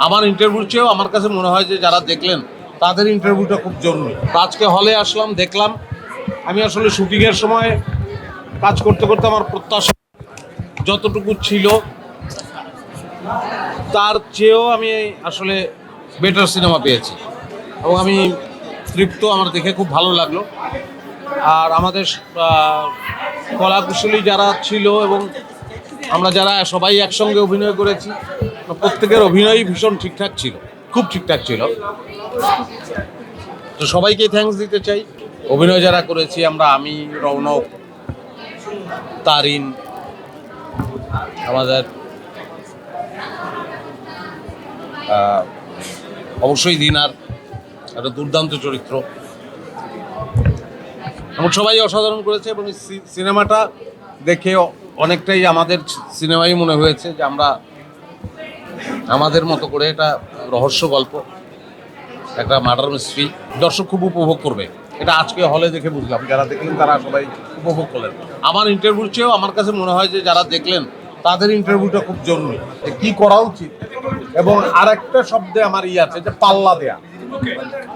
আমার ইন্টারভিউর চেয়েও আমার কাছে মনে হয় যে যারা দেখলেন তাদের ইন্টারভিউটা খুব জরুরি। আজকে হলে আসলাম, দেখলাম। আমি আসলে শুটিংয়ের সময় কাজ করতে করতে আমার প্রত্যাশা যতটুকু ছিল তার চেয়েও আমি আসলে বেটার সিনেমা পেয়েছি এবং আমি তৃপ্ত। আমার দেখে খুব ভালো লাগলো। আর আমাদের কলাকুশলী যারা ছিল এবং আমরা যারা সবাই একসঙ্গে অভিনয় করেছি, প্রত্যেকের অভিনয়ই ভীষণ ঠিকঠাক ছিল, খুব ঠিকঠাক ছিল। তো সবাইকে থ্যাঙ্কস দিতে চাই। অভিনয় যারা করেছি আমরা, আমি, রৌনক, তারিন, আমাদের অবশ্যই দিনার একটা দুর্দান্ত চরিত্র, এবং সবাই অসাধারণ করেছে। এবং সিনেমাটা দেখে অনেকটাই আমাদের সিনেমাই মনে হয়েছে, যে আমরা আমাদের মতো করে এটা রহস্য গল্প, একটা মার্ডার মিস্ট্রি দর্শক খুব উপভোগ করবে। এটা আজকে হলে দেখে বুঝলাম, যারা দেখলেন তারা সবাই উপভোগ করলেন। আমার ইন্টারভিউর চেয়েও আমার কাছে মনে হয় যে যারা দেখলেন তাদের ইন্টারভিউটা খুব জরুরি, কি করা উচিত। এবং আর একটা শব্দে আমার আছে যে পাল্লা দেয়া।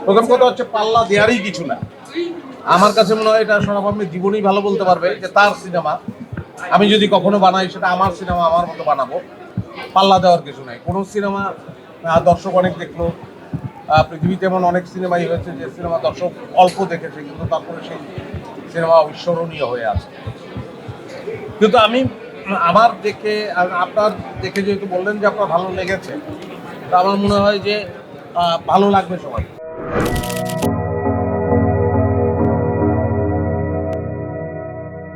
প্রথম কথা হচ্ছে পাল্লা দেয়ারই কিছু না। আমার কাছে মনে হয় এটা সরব আপনি জীবনেই ভালো বলতে পারবে যে তার সিনেমা আমি যদি কখনো বানাই, সেটা আমার সিনেমা, আমার মতো বানাবো। পাল্লা দেওয়ার কিছু নাই। কোনো সিনেমা দর্শক অনেক দেখলো, পৃথিবীতে এমন অনেক সিনেমাই হয়েছে যে সিনেমা দর্শক অল্প দেখেছে, কিন্তু তারপরে সেই সিনেমা অবিস্মরণীয় হয়ে আছে। কিন্তু আমি আমার দেখে, আপনার দেখে যেহেতু বললেন যে আপনার ভালো লেগেছে, তা আমার মনে হয় যে ভালো লাগবে সবাই।